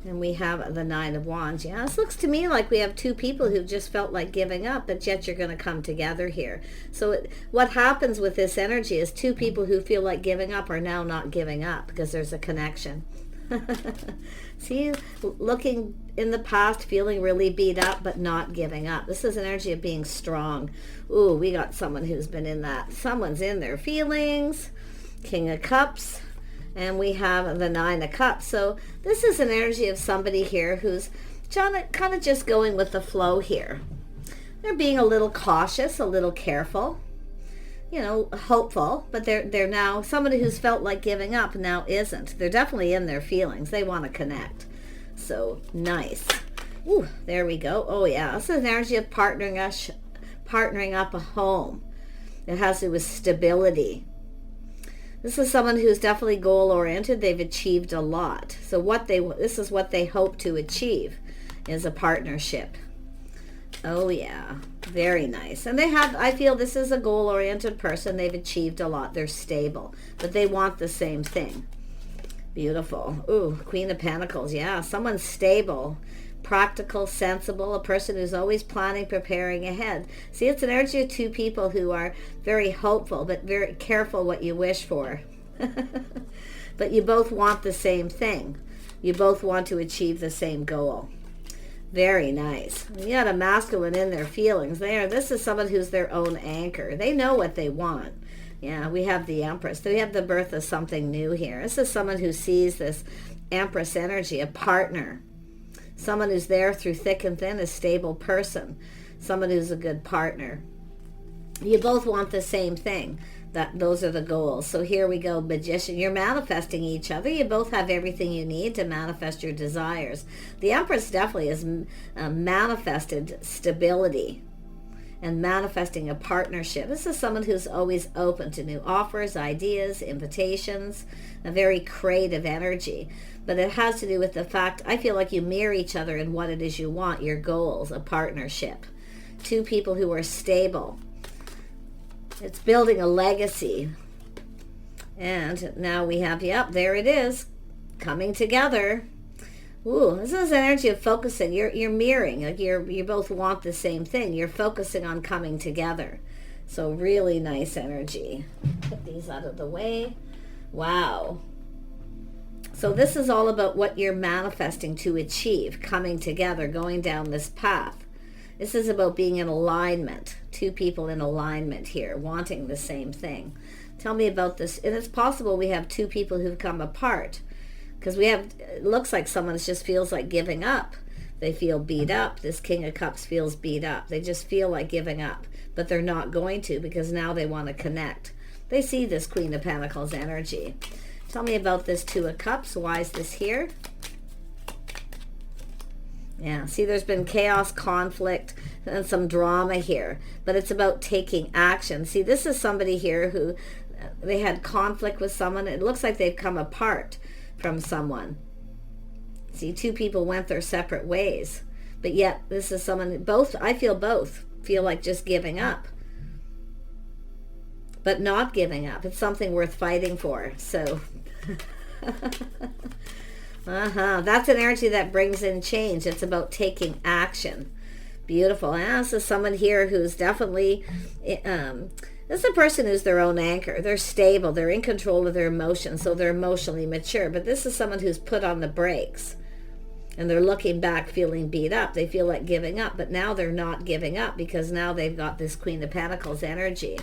And we have the Nine of Wands. Yeah, this looks to me like we have two people who just felt like giving up, but yet you're going to come together here. So what happens with this energy is two people who feel like giving up are now not giving up because there's a connection. See, looking in the past, feeling really beat up, but not giving up. This is an energy of being strong. Ooh, we got someone who's been in that. Someone's in their feelings. King of Cups. And we have the Nine of Cups. So this is an energy of somebody here who's kind of just going with the flow here. They're being a little cautious, a little careful, you know, hopeful, but they're now somebody who's felt like giving up now isn't. They're definitely in their feelings. They want to connect. So nice. Ooh, there we go. Oh yeah, this is an energy of partnering up a home. It has to do with stability. This is someone who's definitely goal-oriented. They've achieved a lot. So this is what they hope to achieve, is a partnership. Oh yeah, very nice. And I feel this is a goal-oriented person. They've achieved a lot. They're stable, but they want the same thing. Beautiful. Ooh, Queen of Pentacles. Yeah, someone's stable, practical, sensible, a person who's always planning, preparing ahead. See, it's an energy of two people who are very hopeful, but very careful what you wish for. But you both want the same thing. You both want to achieve the same goal. Very nice. You got a masculine in their feelings. This is someone who's their own anchor. They know what they want. Yeah, we have the Empress. We have the birth of something new here. This is someone who sees this Empress energy, a partner. Someone who's there through thick and thin, a stable person. Someone who's a good partner. You both want the same thing. Those are the goals. So here we go, Magician. You're manifesting each other. You both have everything you need to manifest your desires. The Empress definitely has manifested stability and manifesting a partnership. This is someone who's always open to new offers, ideas, invitations, a very creative energy. But it has to do with the fact, I feel like you mirror each other in what it is you want, your goals, a partnership. Two people who are stable. It's building a legacy. And now we have, yep, there it is, coming together. Ooh, this is energy of focusing. You're mirroring. Like you both want the same thing. You're focusing on coming together. So really nice energy. Put these out of the way. Wow. So this is all about what you're manifesting to achieve, coming together, going down this path. This is about being in alignment. Two people in alignment here, wanting the same thing. Tell me about this. And it's possible we have two people who've come apart. Because it looks like someone just feels like giving up. They feel beat up. This King of Cups feels beat up. They just feel like giving up. But they're not going to, because now they want to connect. They see this Queen of Pentacles energy. Tell me about this Two of Cups. Why is this here? Yeah, see, there's been chaos, conflict, and some drama here. But it's about taking action. See, this is somebody here who, they had conflict with someone. It looks like they've come apart from someone. See, two people went their separate ways. But yet, this is someone, I feel both feel like just giving up. But not giving up. It's something worth fighting for. So... That's an energy that brings in change. It's about taking action. Beautiful. And this is someone here who's definitely, this is a person who's their own anchor. They're stable. They're in control of their emotions, so they're emotionally mature. But this is someone who's put on the brakes. And they're looking back feeling beat up. They feel like giving up. But now they're not giving up because now they've got this Queen of Pentacles energy.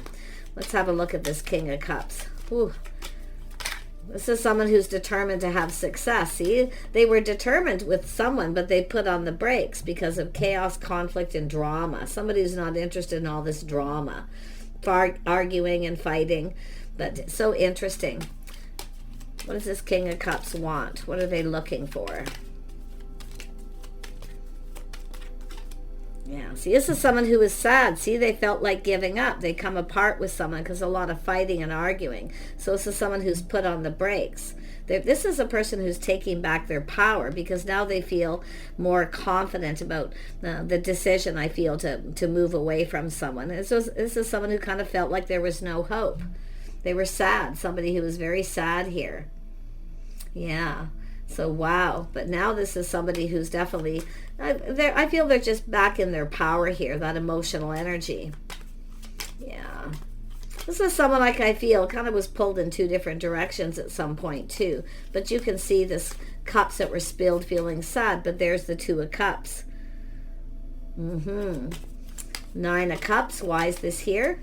Let's have a look at this King of Cups. Ooh. This is someone who's determined to have success. See, they were determined with someone, but they put on the brakes because of chaos, conflict, and drama. Somebody who's not interested in all this drama, arguing and fighting. But so interesting. What does this King of Cups want? What are they looking for? Yeah, see, this is someone who is sad. See, they felt like giving up. They come apart with someone because a lot of fighting and arguing. So this is someone who's put on the brakes. This is a person who's taking back their power because now they feel more confident about the decision, I feel, to move away from someone. This is someone who kind of felt like there was no hope. They were sad. Somebody who was very sad here. Yeah. So wow, but now this is somebody who's definitely, I feel they're just back in their power here, that emotional energy. Yeah. This is someone, like, I feel kind of was pulled in two different directions at some point too. But you can see this cups that were spilled feeling sad, but there's the Two of Cups. Nine of Cups, why is this here?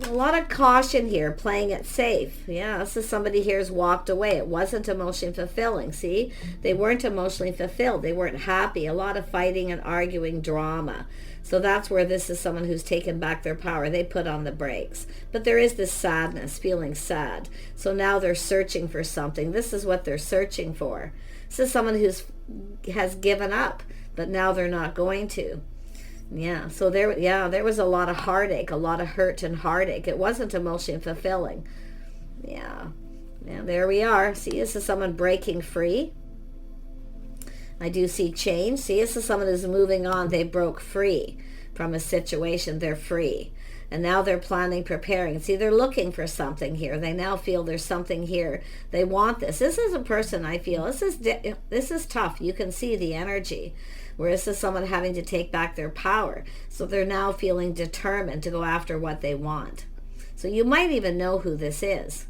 A lot of caution here, playing it safe. Yeah, this is somebody here's walked away. It wasn't emotionally fulfilling. See, they weren't emotionally fulfilled. They weren't happy. A lot of fighting and arguing, drama. So that's where this is someone who's taken back their power. They put on the brakes. But there is this sadness, feeling sad. So now they're searching for something. This is what they're searching for. This is someone has given up, but now they're not going to. Yeah, so there was a lot of heartache, a lot of hurt and heartache. It wasn't emotionally fulfilling. Yeah, there we are. See, this is someone breaking free. I do see change. See, this is someone who's moving on. They broke free from a situation. They're free. And now they're planning, preparing. See, they're looking for something here. They now feel there's something here. They want this. This is a person, I feel. This is tough. You can see the energy. Where this is someone having to take back their power. So they're now feeling determined to go after what they want. So you might even know who this is.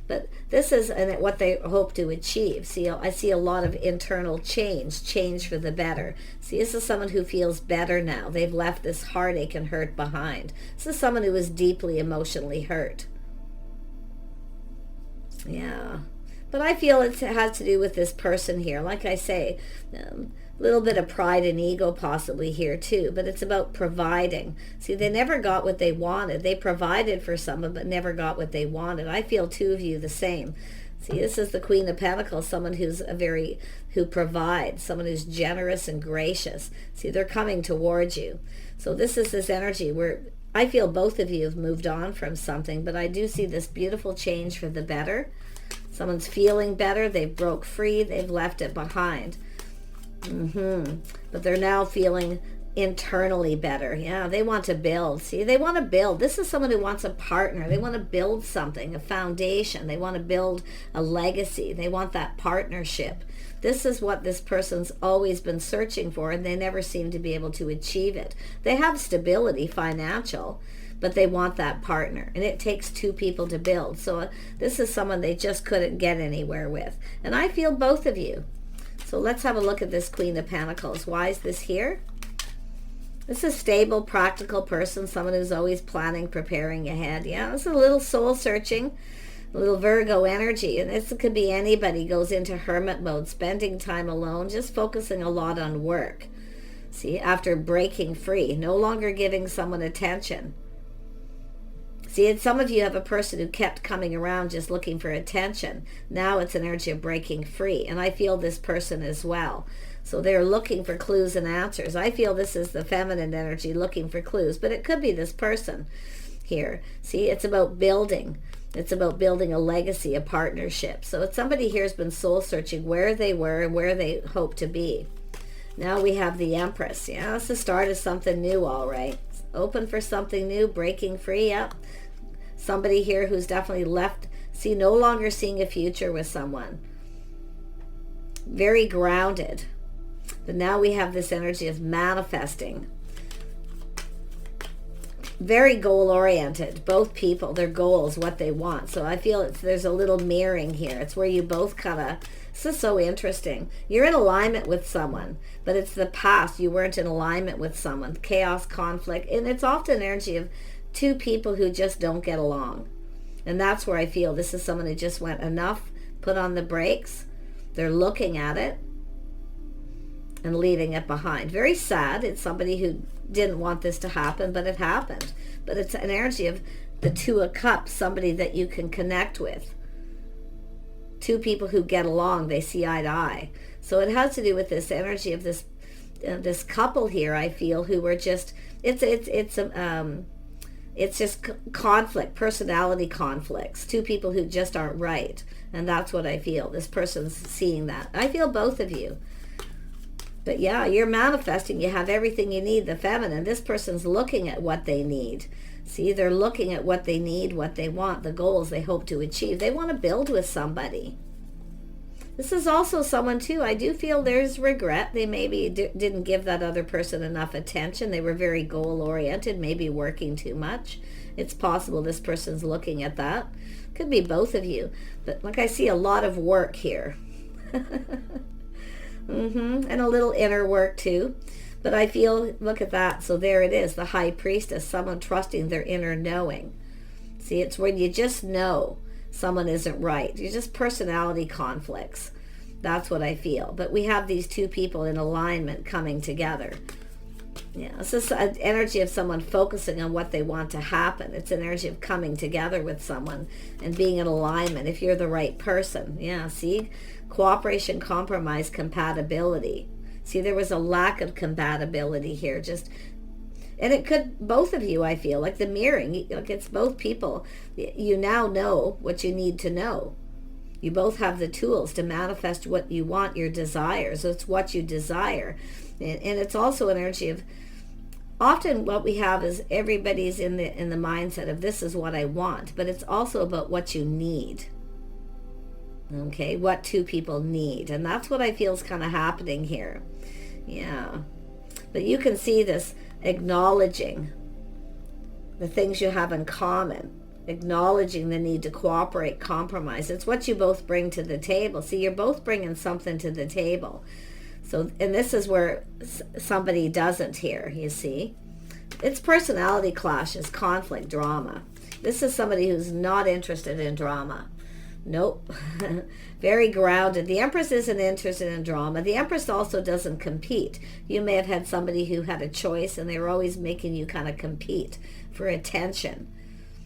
But this is what they hope to achieve. See, I see a lot of internal change for the better. See, this is someone who feels better now. They've left this heartache and hurt behind. This is someone who is deeply emotionally hurt. Yeah. But I feel it has to do with this person here. Like I say, little bit of pride and ego possibly here too, but it's about providing. See, they never got what they wanted. They provided for someone but never got what they wanted. I feel two of you the same. See, this is the Queen of Pentacles, someone who provides, someone who's generous and gracious. See, they're coming towards you. So this is this energy where I feel both of you have moved on from something, but I do see this beautiful change for the better. Someone's feeling better. They've broke free. They've left it behind. But they're now feeling internally better. Yeah, they want to build. See, they want to build. This is someone who wants a partner. They want to build something, a foundation. They want to build a legacy. They want that partnership. This is what this person's always been searching for, and they never seem to be able to achieve it. They have stability, financial, but they want that partner, and it takes two people to build. So this is someone they just couldn't get anywhere with. And I feel both of you. So let's have a look at this Queen of Pentacles. Why is this here? This is a stable, practical person, someone who's always planning, preparing ahead. Yeah, this is a little soul searching, a little Virgo energy. And this could be anybody, goes into hermit mode, spending time alone, just focusing a lot on work. See, after breaking free, no longer giving someone attention. See, some of you have a person who kept coming around just looking for attention. Now it's an energy of breaking free. And I feel this person as well. So they're looking for clues and answers. I feel this is the feminine energy looking for clues. But it could be this person here. See, it's about building. It's about building a legacy, a partnership. So it's somebody here has been soul searching where they were and where they hope to be. Now we have the Empress. Yeah, it's the start of something new, all right. Open for something new, breaking free. Yep. Somebody here who's definitely left, see, no longer seeing a future with someone. Very grounded. But now we have this energy of manifesting. Very goal-oriented. Both people, their goals, what they want. So I feel there's a little mirroring here. It's where you both kind of, this is so interesting. You're in alignment with someone, but it's the past. You weren't in alignment with someone. Chaos, conflict, and it's often energy of two people who just don't get along. And that's where I feel this is someone who just went enough, put on the brakes. They're looking at it and leaving it behind. Very sad. It's somebody who didn't want this to happen, but it happened. But it's an energy of the Two of Cups, somebody that you can connect with. Two people who get along, they see eye to eye. So it has to do with this energy of this couple here, I feel, who were just, it's just conflict, personality conflicts. Two people who just aren't right. And that's what I feel. This person's seeing that. I feel both of you. But yeah, you're manifesting. You have everything you need, the feminine. This person's looking at what they need. See, they're looking at what they need, what they want, the goals they hope to achieve. They want to build with somebody. This is also someone too, I do feel there's regret. They maybe didn't give that other person enough attention. They were very goal oriented, maybe working too much. It's possible this person's looking at that. Could be both of you. But like I see a lot of work here. And a little inner work too. But I feel, look at that. So there it is, the High Priestess, someone trusting their inner knowing. See, it's when you just know someone isn't right. You're just personality conflicts. That's what I feel. But we have these two people in alignment coming together. Yeah, it's just an energy of someone focusing on what they want to happen. It's an energy of coming together with someone and being in alignment if you're the right person. Yeah, see? Cooperation, compromise, compatibility. See, there was a lack of compatibility here. And it could, both of you, I feel, like the mirroring. Like it's both people. You now know what you need to know. You both have the tools to manifest what you want, your desires. So it's what you desire. And it's also an energy of, often what we have is everybody's in the mindset of this is what I want, but it's also about what you need. Okay, what two people need. And that's what I feel is kind of happening here. Yeah. But you can see this acknowledging the things you have in common, acknowledging the need to cooperate, compromise. It's what you both bring to the table. See, you're both bringing something to the table. So, and this is where somebody doesn't here, you see. It's personality clashes, conflict, drama. This is somebody who's not interested in drama. Nope. Very grounded. The Empress isn't interested in drama. The Empress also doesn't compete. You may have had somebody who had a choice and they were always making you kind of compete for attention.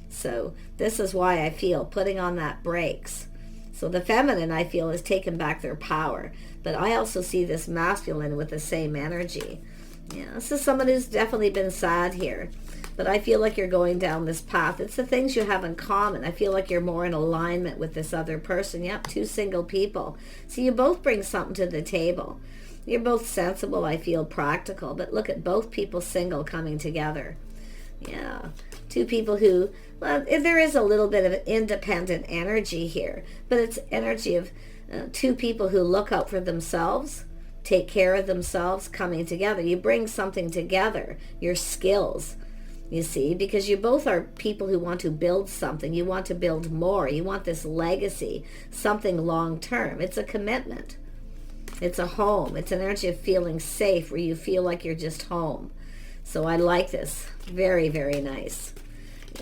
So this is why I feel putting on that brakes. So the feminine, I feel, is taking back their power. But I also see this masculine with the same energy. Yeah, this is someone who's definitely been sad here. But I feel like you're going down this path. It's the things you have in common. I feel like you're more in alignment with this other person. Yep, two single people. So you both bring something to the table. You're both sensible, I feel, practical. But look at both people single coming together. Yeah, two people who, well, there is a little bit of an independent energy here. But it's energy of two people who look out for themselves, take care of themselves, coming together. You bring something together, your skills. You see, because you both are people who want to build something. You want to build more. You want this legacy, something long term. It's a commitment. It's a home. It's an energy of feeling safe where you feel like you're just home. So I like this. Very, very nice.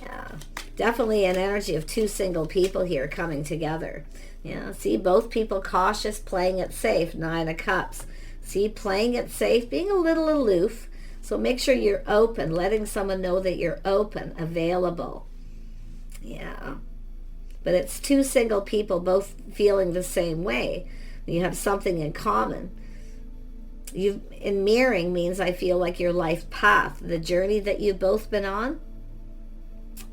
Yeah, definitely an energy of two single people here coming together. Yeah, see, both people cautious, playing it safe. 9 of Cups. See, playing it safe, being a little aloof. So make sure you're open, letting someone know that you're open, available. Yeah. But it's two single people both feeling the same way. You have something in common. In mirroring means I feel like your life path, the journey that you've both been on,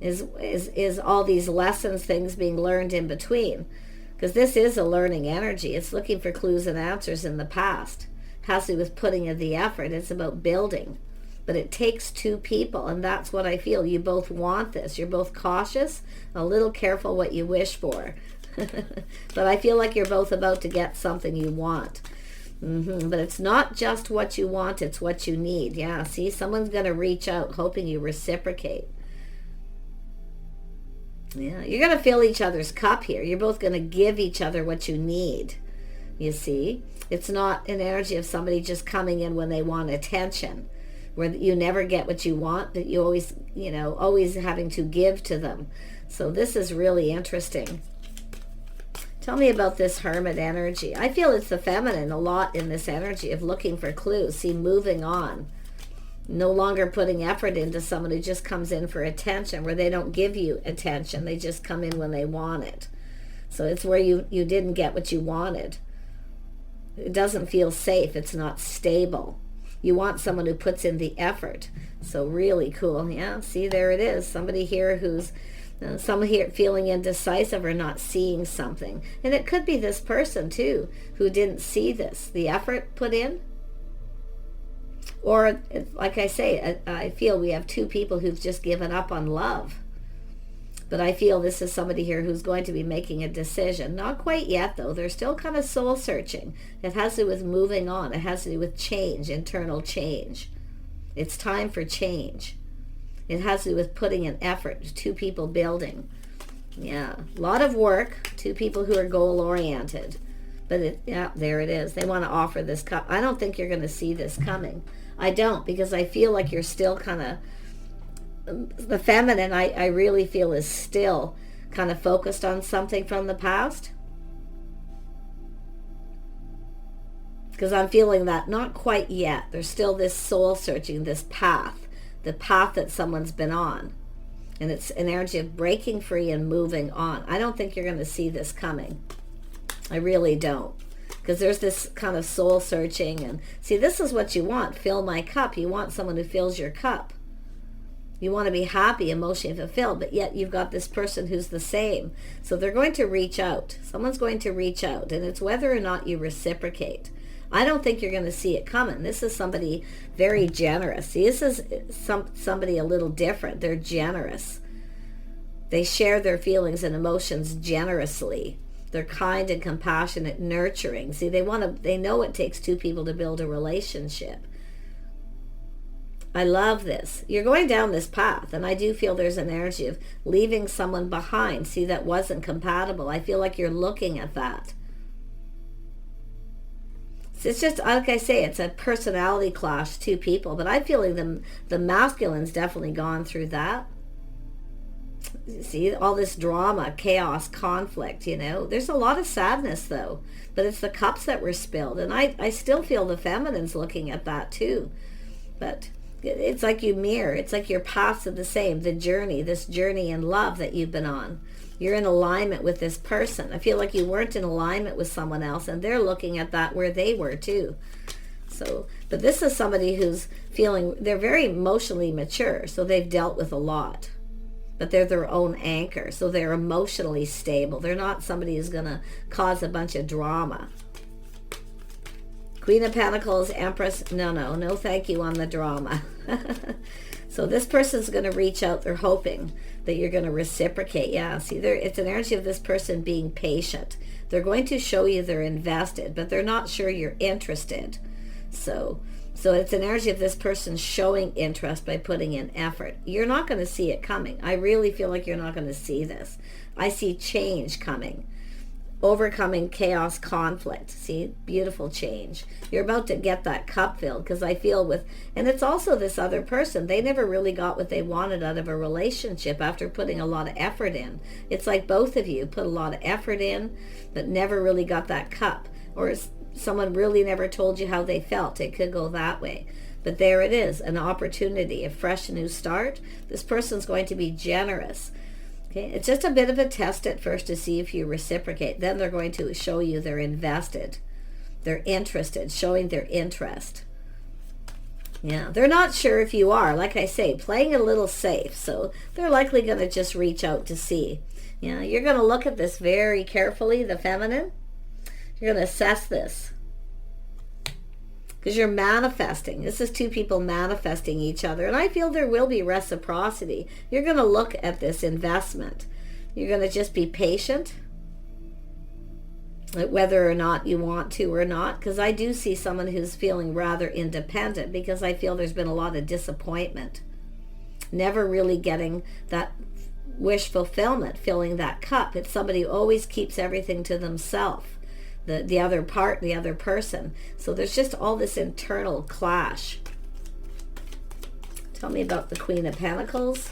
is all these lessons, things being learned in between. Because this is a learning energy. It's looking for clues and answers in the past. Has to do with putting in the effort. It's about building. But it takes two people, and that's what I feel. You both want this. You're both cautious, a little careful what you wish for. But I feel like you're both about to get something you want. But it's not just what you want, it's what you need. Yeah, see, someone's going to reach out hoping you reciprocate. Yeah, you're going to fill each other's cup here. You're both going to give each other what you need. You see, it's not an energy of somebody just coming in when they want attention, where you never get what you want, but you always, always having to give to them. So this is really interesting. Tell me about this Hermit energy. I feel it's the feminine a lot in this energy of looking for clues. See, moving on. No longer putting effort into someone who just comes in for attention, where they don't give you attention. They just come in when they want it. So it's where you didn't get what you wanted. It doesn't feel safe. It's not stable. You want someone who puts in the effort. So really cool. Yeah, see, there it is. Somebody here who's someone here feeling indecisive or not seeing something. And it could be this person too who didn't see this, the effort put in. Or like I say, I feel we have two people who've just given up on love. But I feel this is somebody here who's going to be making a decision. Not quite yet, though. They're still kind of soul searching. It has to do with moving on. It has to do with change, internal change. It's time for change. It has to do with putting an effort. Two people building. Yeah, a lot of work. Two people who are goal-oriented. But yeah, there it is. They want to offer this cup. I don't think you're going to see this coming. I don't, because I feel like you're still kind of... The feminine, I really feel, is still kind of focused on something from the past. Because I'm feeling that not quite yet. There's still this soul searching, this path, the path that someone's been on. And it's an energy of breaking free and moving on. I don't think you're going to see this coming. I really don't. Because there's this kind of soul searching. And see, this is what you want. Fill my cup. You want someone who fills your cup. You want to be happy, emotionally fulfilled, but yet you've got this person who's the same. So they're going to reach out. Someone's going to reach out, and it's whether or not you reciprocate. I don't think you're going to see it coming. This is somebody very generous. See, this is somebody a little different. They're generous. They share their feelings and emotions generously. They're kind and compassionate, nurturing. See, they know it takes two people to build a relationship. I love this. You're going down this path, and I do feel there's an energy of leaving someone behind. See, that wasn't compatible. I feel like you're looking at that. It's just, like I say, it's a personality clash, two people, but I'm feeling the masculine's definitely gone through that. See, all this drama, chaos, conflict, There's a lot of sadness, though, but it's the cups that were spilled, and I still feel the feminine's looking at that, too. But... it's like you mirror. It's like your paths are the same. This journey in love that you've been on. You're in alignment with this person. I feel like you weren't in alignment with someone else, and they're looking at that where they were too. So, but this is somebody who's feeling, they're very emotionally mature, so they've dealt with a lot. But they're their own anchor, so they're emotionally stable. They're not somebody who's going to cause a bunch of drama. Queen of Pentacles, Empress, no thank you on the drama. So this person's going to reach out. They're hoping that you're going to reciprocate. Yeah, see, it's an energy of this person being patient. They're going to show you they're invested, but they're not sure you're interested. So it's an energy of this person showing interest by putting in effort. You're not going to see it coming. I really feel like you're not going to see this. I see change coming. Overcoming chaos, conflict. See, beautiful change. You're about to get that cup filled, because I feel and it's also this other person. They never really got what they wanted out of a relationship after putting a lot of effort in. It's like both of you put a lot of effort in, but never really got that cup. Or someone really never told you how they felt. It could go that way. But there it is, an opportunity, a fresh new start. This person's going to be generous. Okay, it's just a bit of a test at first to see if you reciprocate. Then they're going to show you they're invested. They're interested, showing their interest. Yeah, they're not sure if you are. Like I say, playing a little safe. So they're likely going to just reach out to see. Yeah, you're going to look at this very carefully, the feminine. You're going to assess this. Because you're manifesting. This is two people manifesting each other. And I feel there will be reciprocity. You're going to look at this investment. You're going to just be patient. Whether or not you want to or not. Because I do see someone who's feeling rather independent. Because I feel there's been a lot of disappointment. Never really getting that wish fulfillment. Filling that cup. It's somebody who always keeps everything to themselves. The other part, the other person. So there's just all this internal clash. Tell me about the Queen of Pentacles.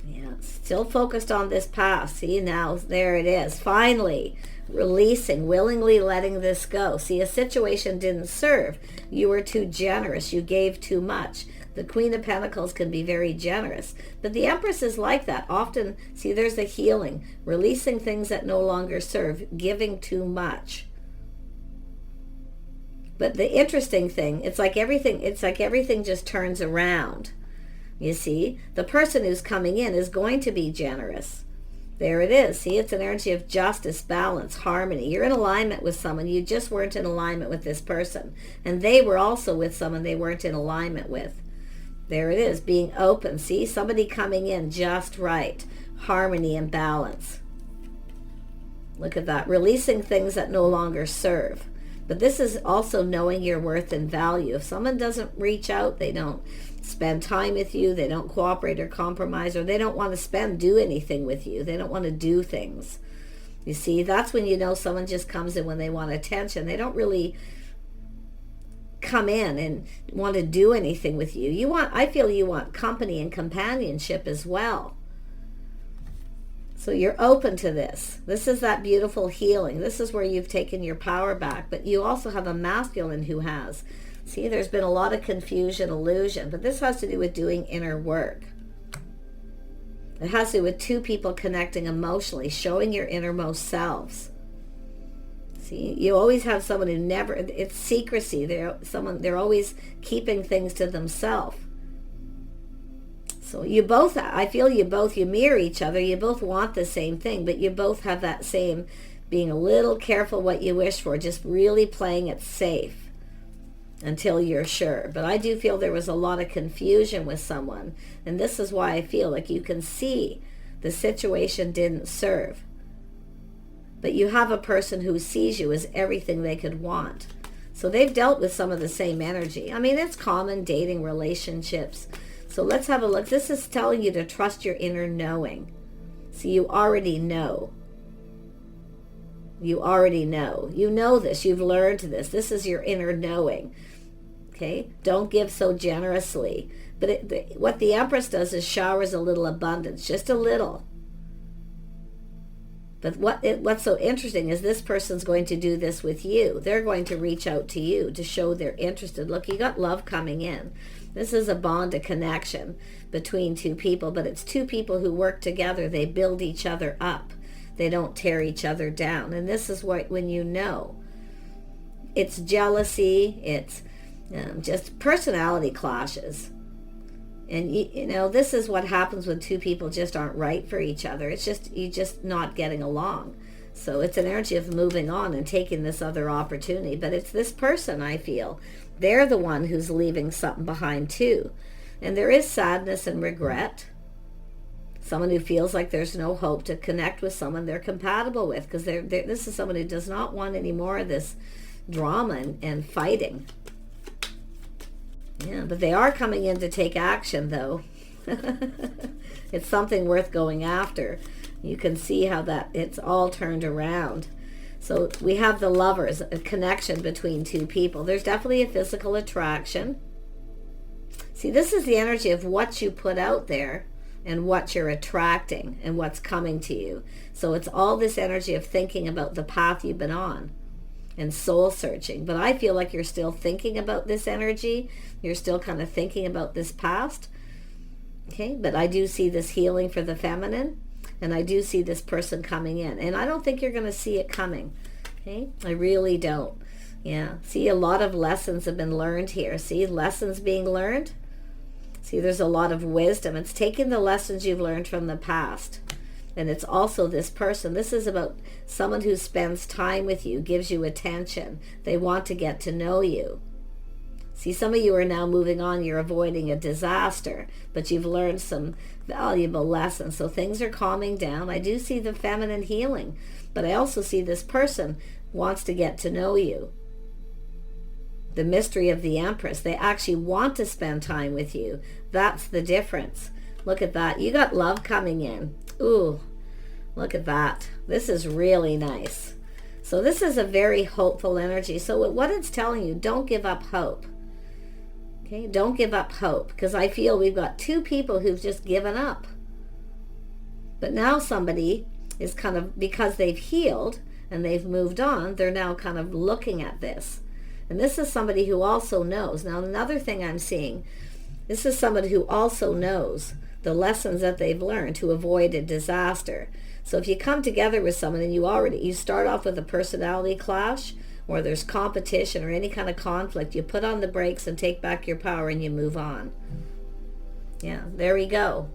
Yeah, still focused on this past. See, now there it is. Finally, releasing, willingly letting this go. See, a situation didn't serve. You were too generous. You gave too much. The Queen of Pentacles can be very generous. But the Empress is like that. Often, see, there's a healing. Releasing things that no longer serve. Giving too much. But the interesting thing, it's like everything just turns around. You see, the person who's coming in is going to be generous. There it is. See, it's an energy of justice, balance, harmony. You're in alignment with someone. You just weren't in alignment with this person. And they were also with someone they weren't in alignment with. There it is, being open. See, somebody coming in just right. harmony and balance. Look at that. Releasing things that no longer serve. But this is also knowing your worth and value. If someone doesn't reach out, they don't spend time with you, they don't cooperate or compromise, or they don't want to do anything with you. They don't want to do things. You see, that's when you know someone just comes in when they want attention. They don't really come in and want to do anything with you. I feel you want company and companionship as well. So you're open to this. This is that beautiful healing. This is where you've taken your power back. But you also have a masculine who has. See, there's been a lot of confusion, illusion. But this has to do with doing inner work. It has to do with two people connecting emotionally, showing your innermost selves. See, you always have someone who never, it's secrecy. They're always keeping things to themselves. So you both, I feel you mirror each other. You both want the same thing, but you both have that same being a little careful what you wish for, just really playing it safe until you're sure. But I do feel there was a lot of confusion with someone, and this is why I feel like you can see the situation didn't serve. But you have a person who sees you as everything they could want. So they've dealt with some of the same energy. I mean, it's common dating relationships. So let's have a look. This is telling you to trust your inner knowing. So you already know. You already know. You know this. You've learned this. This is your inner knowing. Okay? Don't give so generously. But what the Empress does is showers a little abundance, just a little. But what's so interesting is this person's going to do this with you. They're going to reach out to you to show they're interested. Look, you got love coming in. This is a bond, a connection between two people, but it's two people who work together. They build each other up. They don't tear each other down. And this is when you know. It's jealousy. It's just personality clashes. And you know, this is what happens when two people just aren't right for each other. It's just, you're just not getting along. So it's an energy of moving on and taking this other opportunity. But it's this person, I feel. They're the one who's leaving something behind too. And there is sadness and regret. Someone who feels like there's no hope to connect with someone they're compatible with. Because this is someone who does not want any more of this drama and fighting. Yeah, but they are coming in to take action, though. It's something worth going after. You can see how it's all turned around. So we have the Lovers, a connection between two people. There's definitely a physical attraction. See, this is the energy of what you put out there and what you're attracting and what's coming to you. So it's all this energy of thinking about the path you've been on and soul searching. But I feel like you're still thinking about this energy. You're still kind of thinking about this past. Okay, but I do see this healing for the feminine, and I do see this person coming in. And I don't think you're going to see it coming. Okay, I really don't. Yeah, see, a lot of lessons have been learned here. See, lessons being learned. See, there's a lot of wisdom. It's taking the lessons you've learned from the past. And it's also this person. This is about someone who spends time with you, gives you attention. They want to get to know you. See, some of you are now moving on. You're avoiding a disaster, but you've learned some valuable lessons. So things are calming down. I do see the feminine healing, but I also see this person wants to get to know you. The mystery of the Empress. They actually want to spend time with you. That's the difference. Look at that. You got love coming in. Ooh, look at that. This is really nice. So this is a very hopeful energy. So what it's telling you, don't give up hope. Okay, don't give up hope, because I feel we've got two people who've just given up. But now somebody is kind of, because they've healed and they've moved on, they're now kind of looking at this. And this is somebody who also knows. Now, another thing I'm seeing, this is somebody who also knows the lessons that they've learned to avoid a disaster. So if you come together with someone and you start off with a personality clash, or there's competition or any kind of conflict, you put on the brakes and take back your power and you move on. Yeah, there we go.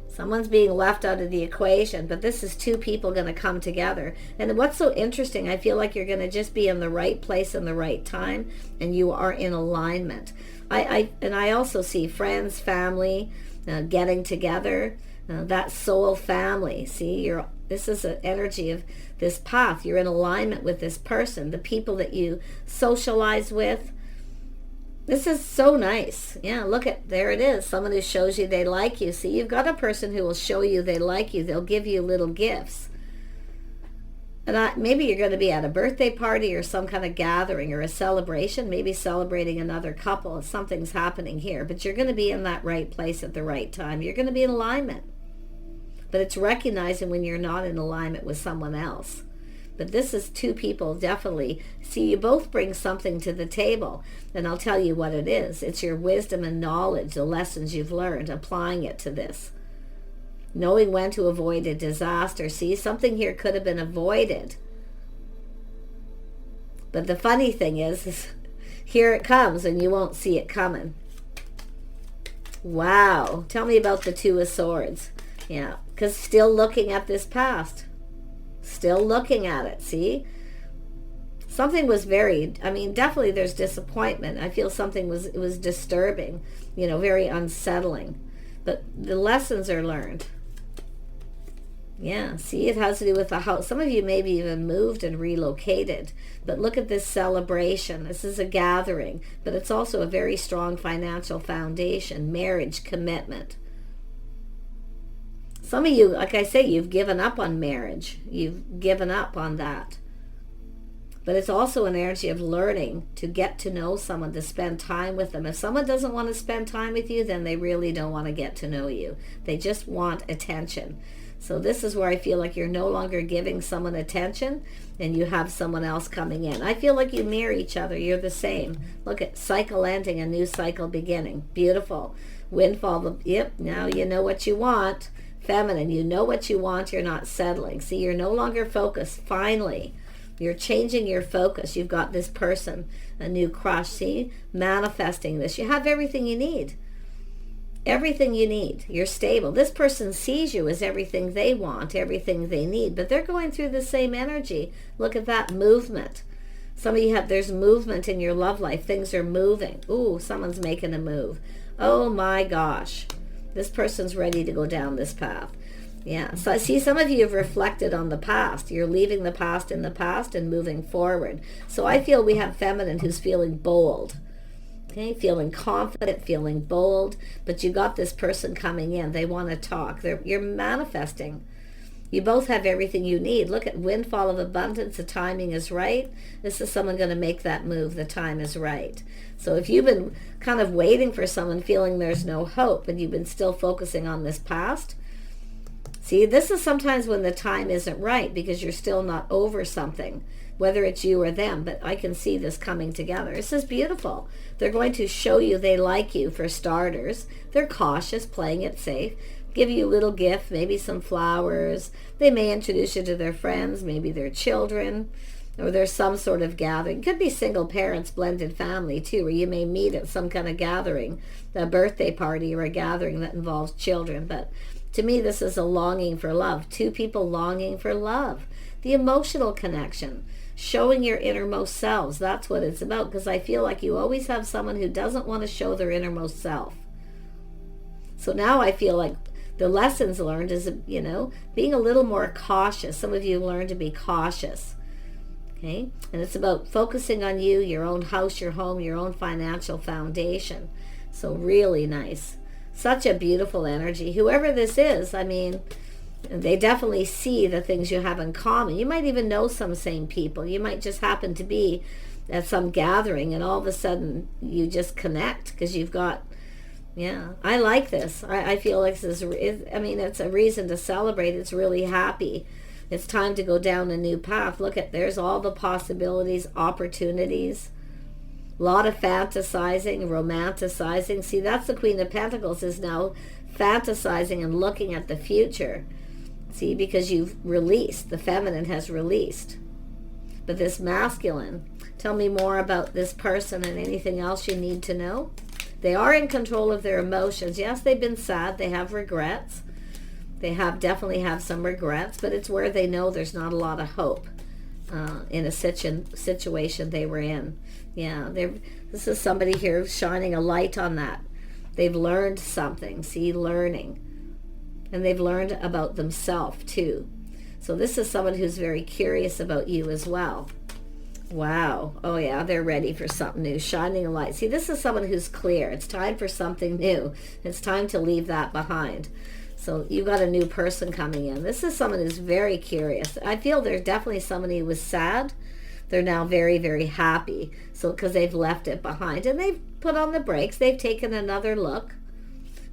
Someone's being left out of the equation, but this is two people going to come together. And what's so interesting, I feel like you're going to just be in the right place in the right time, and you are in alignment. I also see friends, family, getting together. That soul family. See, this is an energy of this path. You're in alignment with this person, the people that you socialize with. This is so nice. Yeah, look at, there it is. Someone who shows you they like you. See, you've got a person who will show you they like you. They'll give you little gifts. And maybe you're going to be at a birthday party or some kind of gathering or a celebration, maybe celebrating another couple. Something's happening here, but you're going to be in that right place at the right time. You're going to be in alignment. But it's recognizing when you're not in alignment with someone else. But this is two people definitely. See, you both bring something to the table, and I'll tell you what it is. It's your wisdom and knowledge, the lessons you've learned, applying it to this. Knowing when to avoid a disaster. See, something here could have been avoided. But the funny thing is here it comes and you won't see it coming. Wow. Tell me about the Two of Swords. Yeah, because still looking at this past. Still looking at it, see? Something was definitely there's disappointment. I feel something was disturbing, very unsettling. But the lessons are learned. Yeah, see, it has to do with the house. Some of you maybe even moved and relocated. But look at this celebration. This is a gathering. But it's also a very strong financial foundation, marriage, commitment. Some of you, like I say, you've given up on marriage. You've given up on that. But it's also an energy of learning to get to know someone, to spend time with them. If someone doesn't want to spend time with you, then they really don't want to get to know you. They just want attention. So this is where I feel like you're no longer giving someone attention and you have someone else coming in. I feel like you mirror each other. You're the same. Look at cycle ending, a new cycle beginning. Beautiful. Windfall. Yep, now you know what you want. Feminine, you know what you want. You're not settling. See, you're no longer focused. Finally, you're changing your focus. You've got this person, a new crush. See, manifesting this. You have everything you need. Everything you need. You're stable. This person sees you as everything they want, everything they need, but they're going through the same energy. Look at that movement. Some of you there's movement in your love life. Things are moving. Ooh, someone's making a move. Oh my gosh. This person's ready to go down this path. Yeah. So I see some of you have reflected on the past. You're leaving the past in the past and moving forward. So I feel we have feminine who's feeling bold. Okay, feeling confident, feeling bold, but you got this person coming in. They want to talk. You're manifesting. You both have everything you need. Look at windfall of abundance. The timing is right. This is someone going to make that move. The time is right. So if you've been kind of waiting for someone, feeling there's no hope, and you've been still focusing on this past, see, this is sometimes when the time isn't right because you're still not over something, whether it's you or them, but I can see this coming together. This is beautiful. They're going to show you they like you for starters. They're cautious, playing it safe, give you a little gift, maybe some flowers. They may introduce you to their friends, maybe their children, or there's some sort of gathering. It could be single parents, blended family too, where you may meet at some kind of gathering, a birthday party or a gathering that involves children. But to me, this is a longing for love. Two people longing for love. The emotional connection. Showing your innermost selves. That's what it's about, because I feel like you always have someone who doesn't want to show their innermost self. So now I feel like the lessons learned is, being a little more cautious. Some of you learn to be cautious. Okay? And it's about focusing on you, your own house, your home, your own financial foundation. So really nice. Such a beautiful energy. Whoever this is, they definitely see the things you have in common. You might even know some same people. You might just happen to be at some gathering and all of a sudden you just connect because you've got, I like this. I feel like this is, it's a reason to celebrate. It's really happy. It's time to go down a new path. Look there's all the possibilities, opportunities, a lot of fantasizing, romanticizing. See, that's the Queen of Pentacles is now fantasizing and looking at the future. See, because you've released, the feminine has released. But this masculine, tell me more about this person and anything else you need to know. They are in control of their emotions. Yes, they've been sad. They have regrets. They definitely have some regrets, but it's where they know there's not a lot of hope in a situation they were in. Yeah, this is somebody here shining a light on that. They've learned something. See, learning. And they've learned about themselves too. So this is someone who's very curious about you as well. Wow. Oh yeah, they're ready for something new. Shining a light. See, this is someone who's clear. It's time for something new. It's time to leave that behind. So you've got a new person coming in. This is someone who's very curious. I feel there's definitely somebody who was sad. They're now very, very happy. So because they've left it behind. And they've put on the brakes. They've taken another look.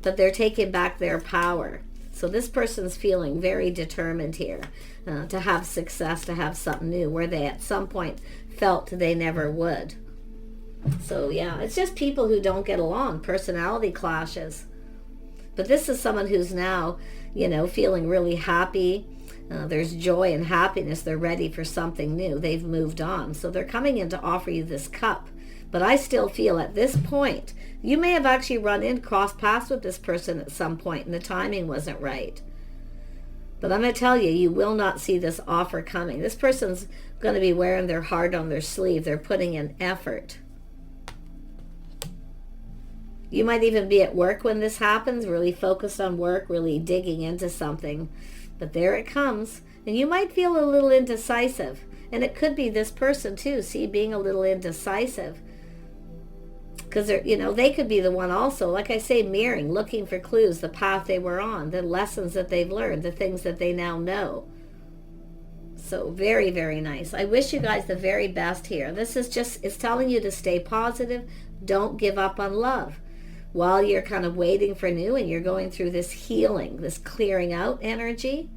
But they're taking back their power. So this person's feeling very determined here to have success, to have something new, where they at some point felt they never would. So yeah, it's just people who don't get along, personality clashes. But this is someone who's now, feeling really happy. There's joy and happiness. They're ready for something new. They've moved on. So they're coming in to offer you this cup. But I still feel at this point, you may have actually crossed paths with this person at some point and the timing wasn't right. But I'm going to tell you, you will not see this offer coming. This person's going to be wearing their heart on their sleeve. They're putting in effort. You might even be at work when this happens, really focused on work, really digging into something. But there it comes. And you might feel a little indecisive. And it could be this person too, see, being a little indecisive. Because they could be the one also, like I say, mirroring, looking for clues, the path they were on, the lessons that they've learned, the things that they now know. So very, very nice. I wish you guys the very best here. This is it's telling you to stay positive. Don't give up on love. While you're kind of waiting for new and you're going through this healing, this clearing out energy,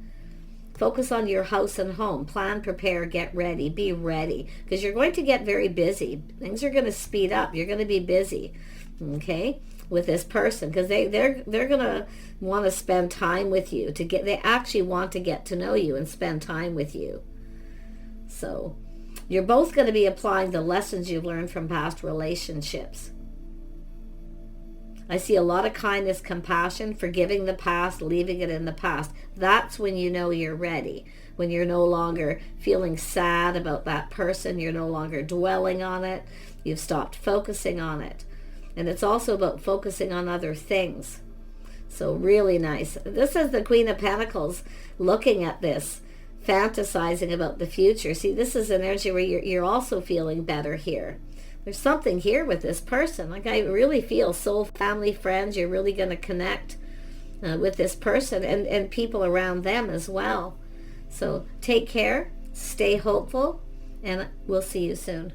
focus on your house and home. Plan, prepare, get ready, be ready. Because you're going to get very busy. Things are going to speed up. You're going to be busy, okay, with this person. Because they're going to want to spend time with you. They actually want to get to know you and spend time with you. So you're both going to be applying the lessons you've learned from past relationships. I see a lot of kindness, compassion, forgiving the past, leaving it in the past. That's when you know you're ready. When you're no longer feeling sad about that person. You're no longer dwelling on it. You've stopped focusing on it. And it's also about focusing on other things. So really nice. This is the Queen of Pentacles looking at this, fantasizing about the future. See, this is an energy where you're also feeling better here. There's something here with this person. Like I really feel soul, family, friends, you're really going to connect with this person and people around them as well. So take care, stay hopeful, and we'll see you soon.